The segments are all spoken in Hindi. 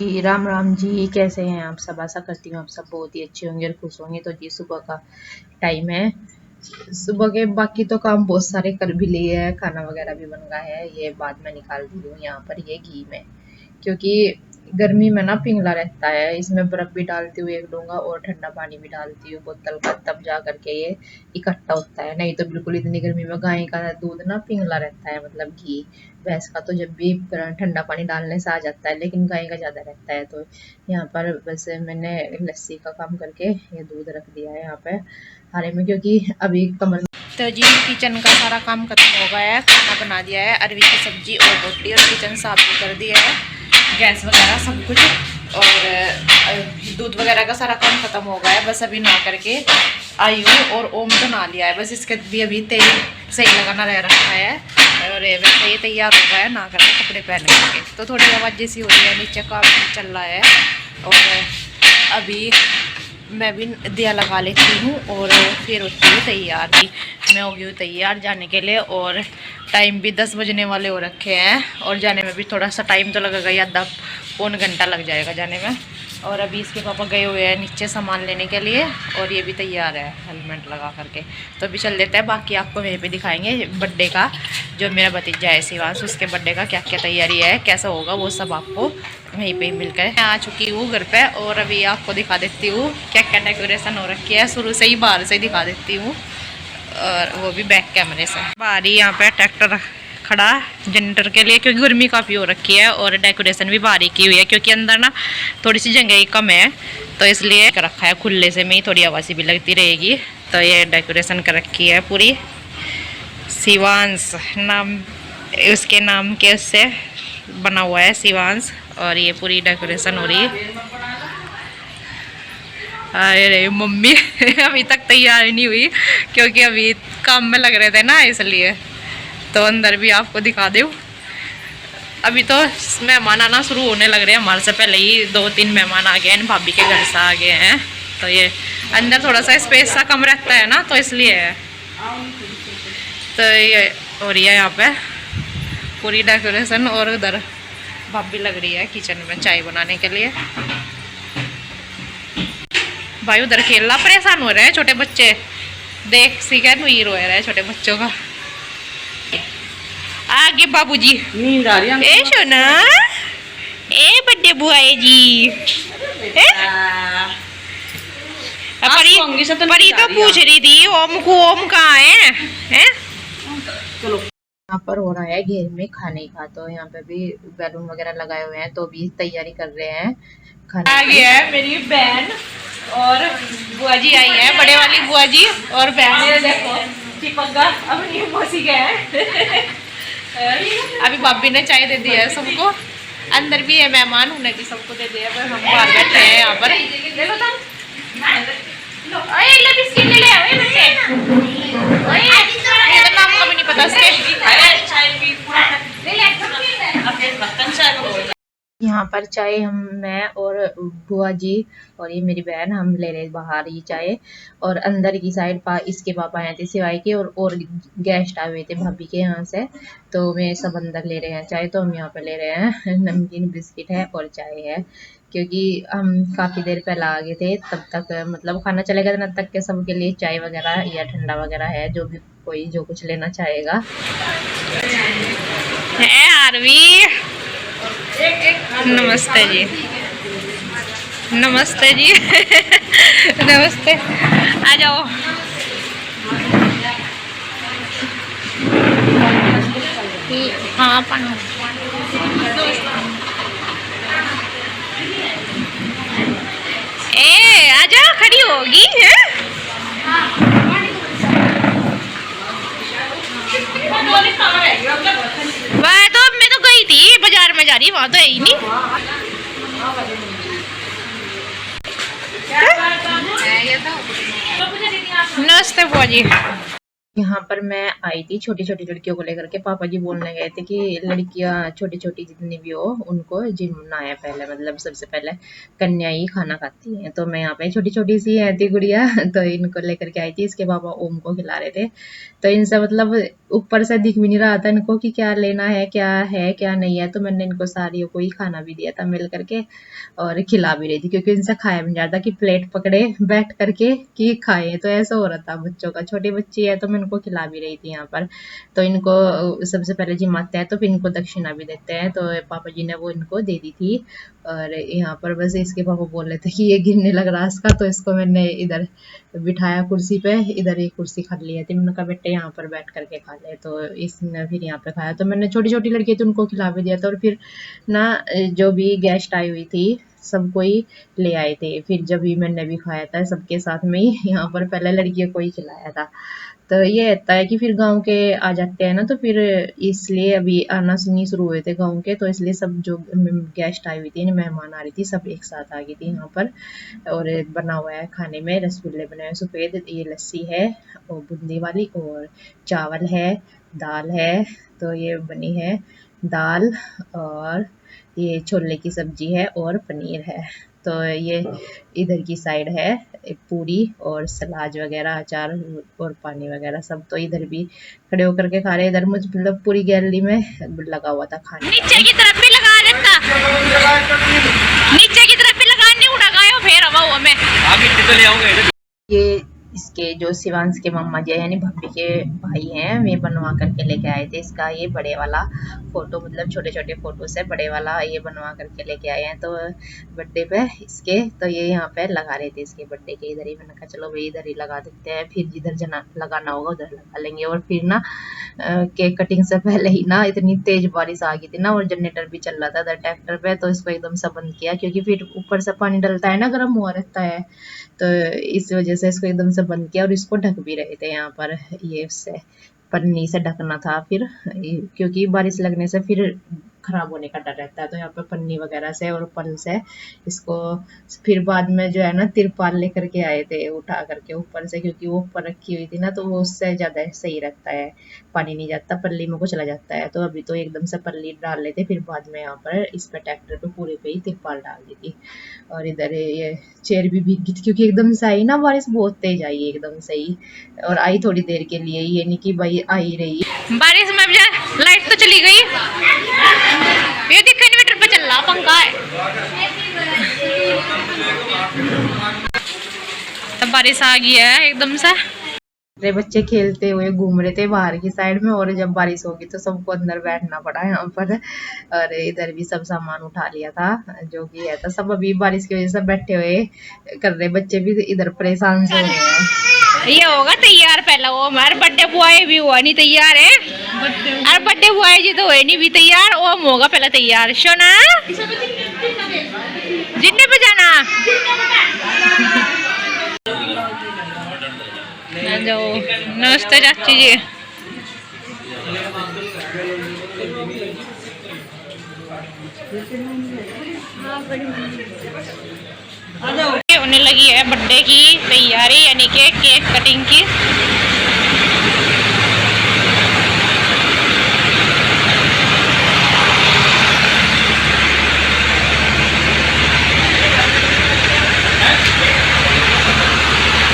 जी, राम राम जी। कैसे हैं आप सब? आशा करती हूँ आप सब बहुत ही अच्छे होंगे और खुश होंगे। तो जी, सुबह का टाइम है। सुबह के बाकी तो काम बहुत सारे कर भी लिए हैं, खाना वगैरह भी बन गया है। ये बाद में निकाल दी हूँ यहाँ पर ये घी में, क्योंकि गर्मी में ना पिघला रहता है। इसमें बर्फ भी डालती हूँ एक डोंगा और ठंडा पानी भी डालती हूँ बोतल का, तब जा करके ये इकट्ठा होता है। नहीं तो बिल्कुल इतनी गर्मी में गाय का दूध ना पिघला रहता है, मतलब घी। भैंस का तो जब भी ठंडा पानी डालने से आ जाता है, लेकिन गाय का ज़्यादा रहता है। तो यहाँ पर बस मैंने लस्सी का काम करके ये दूध रख दिया है यहाँ पे हारे में, क्योंकि अभी कमर। तो जी, किचन का सारा काम खत्म हो गया है। खाना बना दिया है, अरवी की सब्जी और रोटी, और किचन साफ भी कर दिया है, गैस वगैरह सब कुछ। और दूध वगैरह का सारा काम खत्म हो गया है। बस अभी नहा करके आई हूँ और ओम तो नहा लिया है। बस इसके भी अभी तेल सही लगाना रह रखा है। और वैसे ये तैयार हो गया है नहा करके, कपड़े पहन करके। तो थोड़ी आवाज़ जैसी हो रही है, नीचे काम चल रहा है। और अभी मैं भी दिया लगा लेती हूँ और फिर होती हूँ तैयार। भी मैं हो गई हूँ तैयार जाने के लिए। और टाइम भी 10 बजने वाले हो रखे हैं, और जाने में भी थोड़ा सा टाइम तो लगेगा, या आधा पौन घंटा लग जाएगा जाने में। और अभी इसके पापा गए हुए हैं नीचे सामान लेने के लिए, और ये भी तैयार है हेलमेट लगा करके। तो अभी चल देते हैं, बाकी आपको वहीं पे दिखाएंगे बर्थडे का, जो मेरा भतीजा है शिवांश, उसके बर्थडे का क्या क्या तैयारी है, कैसा होगा, वो सब आपको वहीं पे मिलकर। मैं आ चुकी हूँ घर पे, और अभी आपको दिखा देती हूँ क्या क्या डेकोरेशन हो रखी है। शुरू से ही बाहर से दिखा देती हूँ, और वो भी बैक कैमरे से। बाहर ही यहाँ पे ट्रैक्टर खड़ा जनरेटर के लिए, क्योंकि गर्मी काफ़ी हो रखी है। और डेकोरेशन भी बाहर ही की हुई है, क्योंकि अंदर ना थोड़ी सी जगह ही कम है, तो इसलिए कर रखा है खुले से में ही, थोड़ी आवाज़ भी लगती रहेगी। तो ये डेकोरेशन कर रखी है पूरी, शिवांश नाम उसके नाम के उससे बना हुआ है शिवांश। और ये पूरी डेकोरेशन हो रही है। अरे मम्मी अभी तक तैयार नहीं हुई, क्योंकि अभी काम में लग रहे थे ना, इसलिए। तो अंदर भी आपको दिखा दूँ। अभी तो मेहमान आना शुरू होने लग रहे हैं, हमारे से पहले ही 2-3 मेहमान आ गए हैं, भाभी के घर से आ गए हैं। तो ये अंदर थोड़ा सा स्पेस सा कम रहता है ना, तो इसलिए है। तो ये हो रही है यहाँ पे पूरी डेकोरेशन। और उधर भाभी लग रही है किचन में चाय बनाने के लिए। भाई उधर खेलना परेशान हो रहे हैं छोटे बच्चे, देख सीखा नहीं रो रहा है छोटे बच्चों का। आगे बाबूजी नींद आ रही है। ए सोना, ए बड्डे बुआ जी। परी तो पूछ रही थी ओम को, ओम कहाँ है? चलो, यहाँ पर हो रहा है घेर में खाने का। तो यहाँ पे भी बैलून वगैरह लगाए हुए हैं, तो भी तैयारी कर रहे हैं खाने। आ गया है मेरी बहन, और बुआ जी आई है, बड़े वाली बुआ जी, और बहन देखो चिपका अपनी मौसी गए हैं। अभी भाभी ने चाय दे दी है सबको, अंदर भी है मेहमान, उन्हें भी सबको दे दिया। पर हम बाहर बैठे हैं यहाँ पर। बिस्किट ले ले, नाम का भी नहीं पता यहाँ पर चाय मैं और बुआ जी और ये मेरी बहन, हम ले रहे बाहर ही चाय। और अंदर की साइड इसके पापा आए थे सिवाय के, और गेस्ट आए हुए थे भाभी के यहाँ से। तो वे सब अंदर ले रहे हैं चाय, तो हम यहाँ पे ले रहे हैं नमकीन बिस्किट है और चाय है, क्योंकि हम काफ़ी देर पहले आ गए थे। तब तक मतलब खाना चलेगा तब तक के सबके लिए चाय वगैरह या ठंडा वगैरह है, जो भी कोई जो कुछ लेना चाहेगा है। आरवी नमस्ते जी, नमस्ते जी नमस्ते, आ जाओ। हाँ पानी ए आजा, खड़ी होगी है। वह तो मैं तो गई थी बाजार में, जा रही वहां तो है ही नहीं। नमस्ते बुआ जी। यहाँ पर मैं आई थी छोटी छोटी लड़कियों को लेकर के। पापा जी बोलने गए थे कि लड़कियां छोटी छोटी जितनी भी हो उनको जिम्ना है पहले, मतलब सबसे पहले कन्या ही खाना खाती है। तो मैं यहाँ पे छोटी छोटी सी है थी गुड़िया, तो इनको लेकर के आई थी। इसके पापा ओम को खिला रहे थे, तो इनसे मतलब ऊपर से दिख भी नहीं रहा था इनको कि क्या लेना है क्या नहीं है। तो मैंने इनको सारियों को ही खाना भी दिया था मिल करके और खिला भी रही थी, क्योंकि इनसे खाया भी नहीं जाता कि प्लेट पकड़े बैठ करके कि खाए। तो ऐसा हो रहा था बच्चों का, छोटी बच्ची है तो मैं इनको खिला भी रही थी यहाँ पर। तो इनको सबसे पहले जिमाते हैं तो फिर इनको दक्षिणा भी देते हैं। तो पापा जी ने वो इनको दे दी थी। और यहाँ पर बस इसके पापा बोल रहे थे कि ये गिरने लग रहा है इसका, तो इसको मैंने इधर बिठाया कुर्सी पे, इधर एक कुर्सी खा ली थी। मैंने कहा बेटे यहाँ पर बैठ करके खा ले। तो इसने फिर यहाँ पे खाया। तो मैंने छोटी छोटी लड़की थी उनको खिला भी दिया था। और फिर ना जो भी गेस्ट आई हुई थी सबको ही ले आए थे। फिर जब भी मैंने भी खाया था सबके साथ में ही, यहाँ पर पहले लड़कियों को ही खिलाया था। तो ये रहता है कि फिर गांव के आ जाते हैं ना, तो फिर इसलिए अभी आना नहीं शुरू हुए थे गांव के, तो इसलिए सब जो गेस्ट आई हुई थी, मेहमान आ रही थी, सब एक साथ आ गई थी यहाँ पर। और बना हुआ है खाने में रसगुल्ले बने हुए सफ़ेद, ये लस्सी है और बूंदी वाली, और चावल है, दाल है। तो ये बनी है दाल, और ये छोले की सब्जी है और पनीर है। तो ये इधर की साइड है पूरी और सलाद वगैरह, अचार और पानी वगैरह सब। तो इधर भी खड़े होकर के खा रहे। इधर मुझे मतलब पूरी गैलरी में लगा हुआ था खाने। नीचे की तरफ भी लगा देता, नीचे की तरफ भी लगाने उड़ा गया फिर हवा हुआ मैं आगे तो ले आऊंगा। ये इसके जो शिवांश के मम्मा जी यानी भाभी के भाई हैं, वे बनवा करके लेके आए थे इसका ये बड़े वाला फोटो, मतलब छोटे छोटे फोटो से बड़े वाला ये बनवा करके लेके आए हैं। तो बर्थडे पे इसके, तो ये यहाँ पे लगा रहे थे इसके बर्थडे के इधर ही। मैंने कहा चलो भाई इधर ही लगा देते हैं, फिर जिधर जना लगाना होगा उधर लगा लेंगे। और फिर ना केक कटिंग से पहले ही ना इतनी तेज बारिश आ गई थी ना, और जनरेटर भी चल रहा था इधर ट्रैक्टर पे, तो इसको एकदम से बंद किया, क्योंकि फिर ऊपर से पानी डलता है ना, गर्म हुआ रहता है। तो इस वजह से इसको एकदम से बंद किया। और इसको ढक भी रहे थे यहाँ पर, ये उससे पन्नी से ढकना था फिर, क्योंकि बारिश लगने से फिर खराब होने का डर रहता है। तो यहाँ पे पन्नी वगैरह से और पल से इसको फिर बाद में जो है ना तिरपाल लेकर के आए थे उठा करके ऊपर से, क्योंकि वो ऊपर रखी हुई थी ना, तो वो उससे ज़्यादा सही रहता है, पानी नहीं जाता, पल्ली में को चला जाता है। तो अभी तो एकदम से पल्ली डाल लेते, फिर बाद में यहाँ पर इस पे ट्रैक्टर पे पूरे पे ही तिरपाल डाल दी थी। और इधर ये चेयर भी भीग गई थी, क्योंकि एकदम से आई ना बारिश, बहुत तेज आई एकदम से ही। और आई थोड़ी देर के लिए, ये नहीं कि भाई आई रही। बारिश में लाइट तो चली गई, ये देखो इन्वर्टर पे चल रहा पंखा है। बारिश आ गई है एकदम से। मेरे बच्चे खेलते हुए घूम रहे थे बाहर की साइड में, और जब बारिश होगी तो सबको अंदर बैठना पड़ा यहाँ पर। और इधर भी सब सामान उठा लिया था जो कि है, तो सब अभी बारिश की वजह से बैठे हुए कर रहे, बच्चे भी इधर परेशान से हो रहे हैं। ये होगा तैयार पहला, वो हमारे बर्थडे बॉय भी हुआ नहीं तैयार है, और बर्थडे बॉय जी तो हुए नहीं भी तैयार, ओम होगा पहला तैयार। सोना जिन्ने पे जाना जाओ। नमस्ते चाची जी। होने लगी है बर्थडे की तैयारी, यानी कि केक कटिंग की।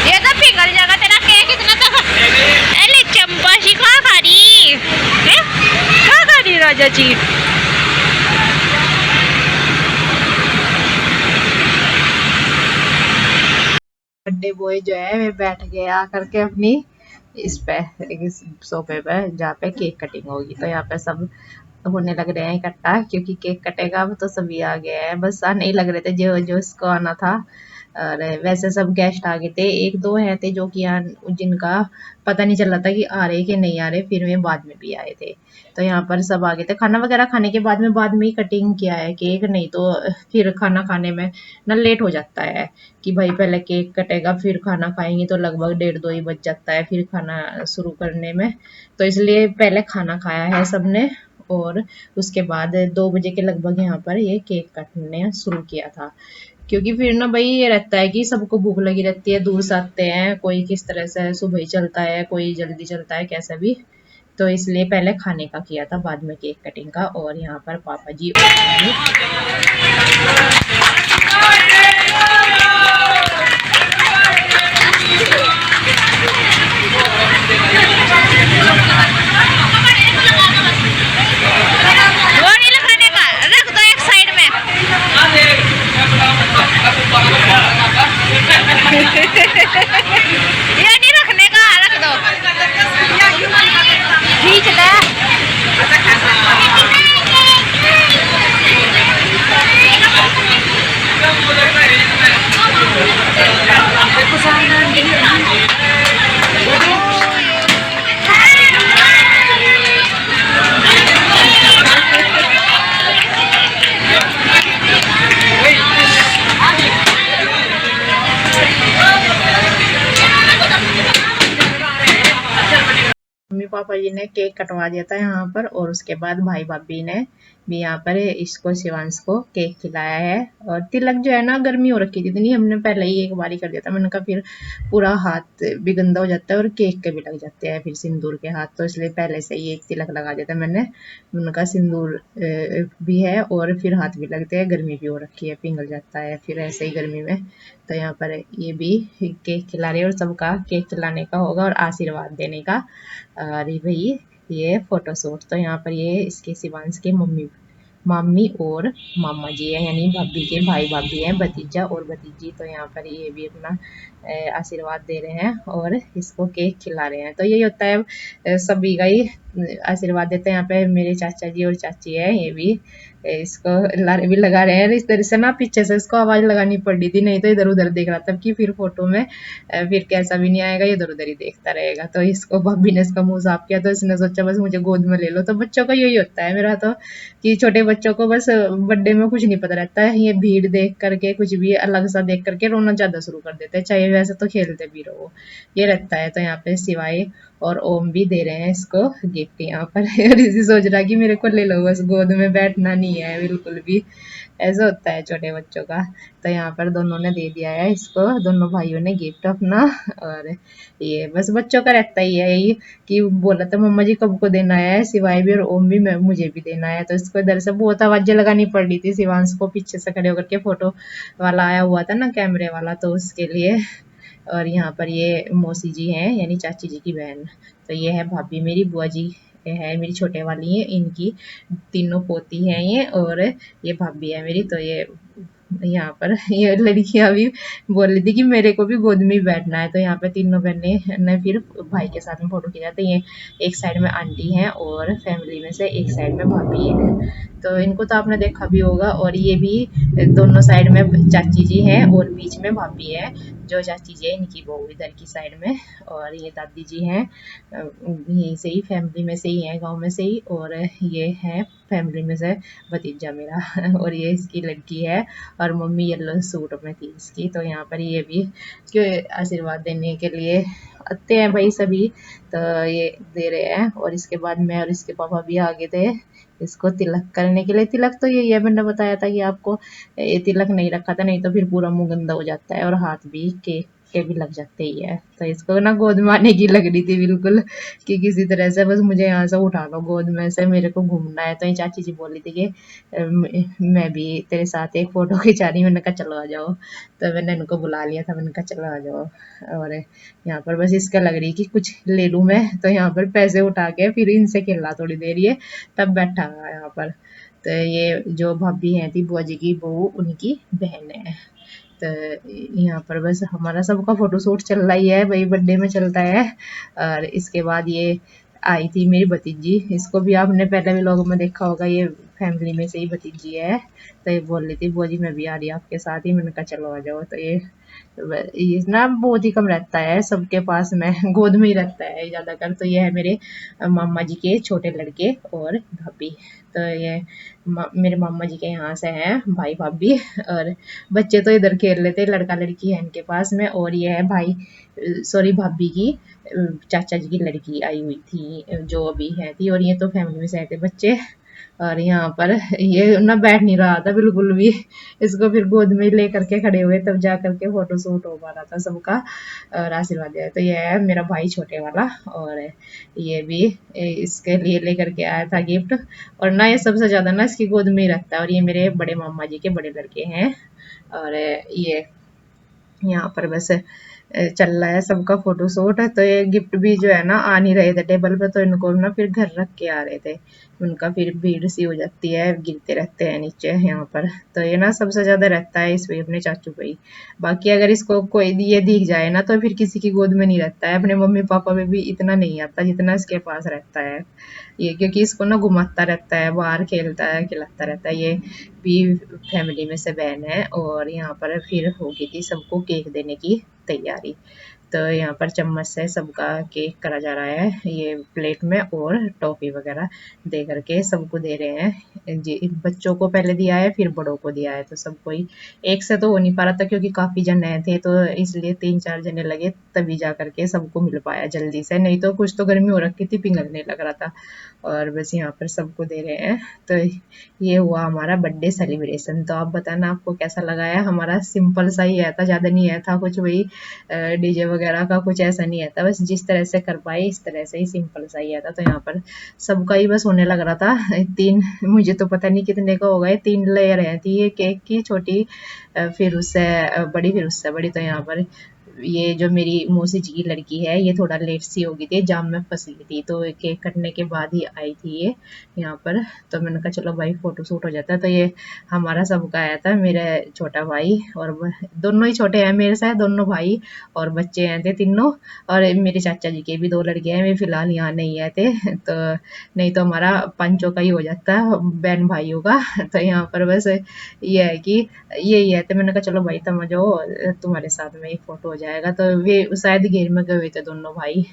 ये तो पिघल जाएगा तेरा केक इतना तो। अरे चंपा सी कहाँ खा रही राजा जी। बर्थडे बॉय जो है वे बैठ गया करके अपनी इस पे इस सोफे पे जहाँ पे केक कटिंग होगी। तो यहाँ पे सब होने लग रहे हैं इकट्ठा, क्योंकि केक कटेगा अब। तो सभी आ गए हैं, बस आने ही लग रहे थे जो जो इसको आना था। और वैसे सब गेस्ट आ गए थे, एक दो हैं थे जो कि जिनका पता नहीं चल रहा था कि आ रहे कि नहीं आ रहे, फिर वे बाद में भी आए थे। तो यहाँ पर सब आ गए थे, खाना वगैरह खाने के बाद में ही कटिंग किया है केक, नहीं तो फिर खाना खाने में ना लेट हो जाता है कि भाई पहले केक कटेगा फिर खाना खाएंगे, तो लगभग 1:30-2 ही बज जाता है फिर खाना शुरू करने में। तो इसलिए पहले खाना खाया है सबने, और उसके बाद 2 बजे के लगभग यहाँ पर ये केक काटने शुरू किया था। क्योंकि फिर ना भाई ये रहता है कि सबको भूख लगी रहती है, दूर से आते हैं, कोई किस तरह से सुबह ही चलता है, कोई जल्दी चलता है, कैसा भी। तो इसलिए पहले खाने का किया था, बाद में केक कटिंग का। और यहाँ पर पापा जी मम्मी पापा जी ने केक कटवा दिया था यहाँ पर, और उसके बाद भाई भाभी ने भी यहाँ पर इसको शिवांश को केक खिलाया है। और तिलक जो है ना गर्मी हो रखी थी इतनी, हमने पहले ही एक बार ही कर दिया था। मैंने कहा फिर पूरा हाथ भी गंदा हो जाता है और केक के भी लग जाते हैं फिर सिंदूर के हाथ, तो इसलिए पहले से ही एक तिलक लगा दिया था मैंने। उनका सिंदूर भी है और फिर हाथ भी लगते हैं, गर्मी भी हो रखी है, पिघल जाता है फिर ऐसे ही गर्मी में। तो यहाँ पर ये भी केक खिला रहे हैं, और सबका केक खिलाने का होगा और आशीर्वाद देने का। अरे भाई ये फोटो शूट, तो यहाँ पर ये इसके शिवांश के मामी और मामा जी है, यानी भाभी के भाई भाभी हैं, भतीजा और भतीजी। तो यहाँ पर ये भी अपना आशीर्वाद दे रहे हैं और इसको केक खिला रहे हैं। तो यही होता है, सभी का ही आशीर्वाद देते हैं। यहाँ पे मेरे चाचा जी और चाची है, ये भी इसको लारे भी लगा रहे हैं। इस तरह से ना पीछे से इसको आवाज लगानी पड़ रही थी, नहीं तो इधर उधर देख रहा था कि फिर फोटो में फिर कैसा भी नहीं आएगा, इधर उधर ही देखता रहेगा। तो इसको भाभी ने इसका मुंह साफ किया, तो इसने सोचा बस मुझे गोद में ले लो। तो बच्चों का यही होता है मेरा तो, कि छोटे बच्चों को बस बर्थडे में कुछ नहीं पता रहता है, ये भीड़ देख करके कुछ भी अलग सा देख करके रोना ज्यादा शुरू कर देते हैं, चाहे वैसे तो खेलते भी रहो, ये रहता है। तो यहाँ पे सिवाय और ओम भी दे रहे हैं इसको गिफ्ट यहाँ पर। और इसी सोच रहा कि मेरे को ले लो, बस गोद में बैठना नहीं है बिल्कुल भी, ऐसा होता है छोटे बच्चों का। तो यहाँ पर दोनों ने दे दिया है इसको, दोनों भाइयों ने गिफ्ट अपना। और ये बस बच्चों का रहता ही है यही, कि बोला था मम्मा जी कब को देना है, सिवाय भी और ओम भी, मुझे भी देना है। तो इसको इधर से बहुत आवाजें लगानी पड़ रही थी शिवांश को, पीछे से खड़े होकर के, फोटो वाला आया हुआ था ना कैमरे वाला, तो उसके लिए। और यहाँ पर ये मौसी जी हैं, यानी चाची जी की बहन। तो ये है भाभी मेरी, बुआ जी है मेरी छोटे वाली है, इनकी तीनों पोती हैं ये, और ये भाभी है मेरी। तो ये यहाँ पर ये लड़कियां भी बोल रही थी कि मेरे को भी गोद में ही बैठना है। तो यहाँ पे तीनों बहनें ने फिर भाई के साथ में फोटो खींचा। तो ये एक साइड में आंटी है और फैमिली में से एक साइड में भाभी है। तो इनको तो आपने देखा भी होगा। और ये भी दोनों साइड में चाची जी हैं और बीच में भाभी है, जो चाची जी है इनकी बहू इधर की साइड में। और ये दादी जी हैं, यहीं से ही फैमिली में से ही है, गांव में से ही। और ये है फैमिली में से भतीजा मेरा। और ये इसकी लड़की है, और मम्मी येलो सूट में थी इसकी। तो यहाँ पर ये भी आशीर्वाद देने के लिए आते हैं भाई सभी, तो ये दे रहे हैं। और इसके बाद मैं और इसके पापा भी आगे थे इसको तिलक करने के लिए। तिलक तो यही है, मैंने बताया था कि आपको, ये तिलक नहीं रखा था, नहीं तो फिर पूरा मुंह गंदा हो जाता है और हाथ भी के भी लग जाते ही है। तो इसको ना गोद में आने की लग रही थी बिल्कुल, कि किसी तरह से बस मुझे यहाँ से उठा लो गोद में से, मेरे को घूमना है। तो ये चाची जी बोल रही थी कि मैं भी तेरे साथ एक फोटो खिंचा रही हूँ। मैंने कहा चलो आ जाओ, तो मैंने इनको बुला लिया था, मैंने कहा चलो आ जाओ। और यहाँ पर बस इसका लग रही कि कुछ ले लूँ मैं, तो यहाँ पर पैसे उठा के फिर इनसे खेला थोड़ी देर ये, तब बैठा हुआ यहाँ पर। तो ये जो भाभी हैं थी बुआ जी की बहू, उनकी बहन है। तो यहाँ पर बस हमारा सबका फोटो शूट चल रहा ही है भाई, बर्थडे में चलता है। और इसके बाद ये आई थी मेरी भतीजी, इसको भी आपने पहले भी लोगों में देखा होगा, ये फैमिली में से ही भतीजी है। तो ये बोल रही थी बुआ जी मैं भी आ रही हूँ आपके साथ ही, मैंने कहा चलो आ जाओ। तो ये ना बहुत ही कम रहता है सबके पास में, गोद में ही रहता है ज्यादातर। तो ये है मेरे मामा जी के छोटे लड़के और भाभी। तो ये मेरे मामा जी के यहाँ से हैं भाई भाभी, और बच्चे तो इधर खेल रहे थे, लड़का लड़की है इनके पास में। और ये है भाभी की चाचा जी की लड़की आई हुई थी, जो अभी है थी। और ये तो फैमिली में से आए थे बच्चे। और यहाँ पर ये ना बैठ नहीं रहा था बिल्कुल भी, इसको फिर गोद में ले करके खड़े हुए, तब जा करके फोटो शूट हो पा रहा था सबका, और आशीर्वाद दिया। तो ये है मेरा भाई छोटे वाला, और ये भी इसके लिए लेकर के आया था गिफ्ट। और ना ये सबसे ज्यादा ना इसकी गोद में ही रखता है। और ये मेरे बड़े मामा जी के बड़े लड़के हैं। और ये यहाँ पर बस चल रहा है सबका फोटो शूट। तो ये गिफ्ट भी जो है ना आ नहीं रहे थे टेबल पे, तो इनको ना फिर घर रख के आ रहे थे, उनका फिर भीड़ सी हो जाती है, गिरते रहते हैं नीचे यहाँ पर। तो ये ना सबसे ज्यादा रहता है इस पे अपने चाचू पे ही। बाकी अगर इसको कोई ये दिख जाए ना, तो फिर किसी की गोद में नहीं रहता है, अपने मम्मी पापा में भी इतना नहीं आता जितना इसके पास रहता है ये, क्योंकि इसको ना घुमाता रहता है, बाहर खेलता है, खिलाता रहता है। ये भी फैमिली में से बहन है। और यहाँ पर फिर हो गई थी सबको केक देने की तैयारी। तो तो यहाँ पर चम्मच से सबका केक करा जा रहा है, ये प्लेट में, और टॉफी वगैरह दे करके सबको दे रहे हैं जी। बच्चों को पहले दिया है, फिर बड़ों को दिया है, तो सबको ही एक से तो हो नहीं पा रहा था क्योंकि काफी जने थे, तो इसलिए 3-4 जने लगे तभी जा करके सबको मिल पाया जल्दी से, नहीं तो कुछ तो गर्मी हो रखी थी, पिघलने लग रहा था। और बस यहाँ पर सबको दे रहे हैं। तो ये हुआ हमारा बर्थडे सेलिब्रेशन। तो आप बताना आपको कैसा लगा है। हमारा सिंपल सा ही है था, ज़्यादा नहीं है था कुछ, वही डीजे वगैरह का कुछ ऐसा नहीं है था, बस जिस तरह से कर पाए इस तरह से ही सिंपल सा ही है था। तो यहाँ पर सबका ही बस होने लग रहा था। 3, मुझे तो पता नहीं कितने का होगा, 3 लेयर है थी ये केक की, छोटी फिर उससे बड़ी, फिर उससे बड़ी। तो यहाँ पर ये जो मेरी मौसी जी की लड़की है, ये थोड़ा लेट सी हो गई थी, जाम में फंस गई थी, तो केक कटने के बाद ही आई थी ये यहाँ पर। तो मैंने कहा चलो भाई फोटो शूट हो जाता है। तो ये हमारा सबका आया था, मेरा छोटा भाई और दोनों ही छोटे हैं मेरे से, दोनों भाई और बच्चे हैं थे तीनों, और मेरे चाचा जी के भी 2 लड़के हैं, वे फिलहाल यहाँ नहीं आए थे। तो नहीं तो हमारा पांचों का ही हो जाता बहन भाइयों का। तो यहाँ पर बस ये है कि यही है। तो मैंने कहा चलो भाई तुम आ जाओ, तुम्हारे साथ में एक फोटो हो जाएगा। तो वे शायद घेर में गए हुए थे दोनों भाई,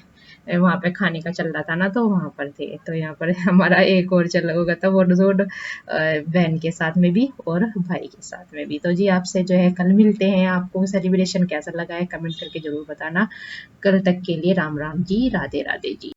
वहाँ पे खाने का चल रहा था ना, तो वहाँ पर थे। तो यहाँ पर हमारा एक और चल होगा था फोटो शूट, बहन के साथ में भी और भाई के साथ में भी। तो जी आपसे जो है कल मिलते हैं। आपको सेलिब्रेशन कैसा लगा है कमेंट करके जरूर बताना। कल तक के लिए राम राम जी, राधे राधे जी।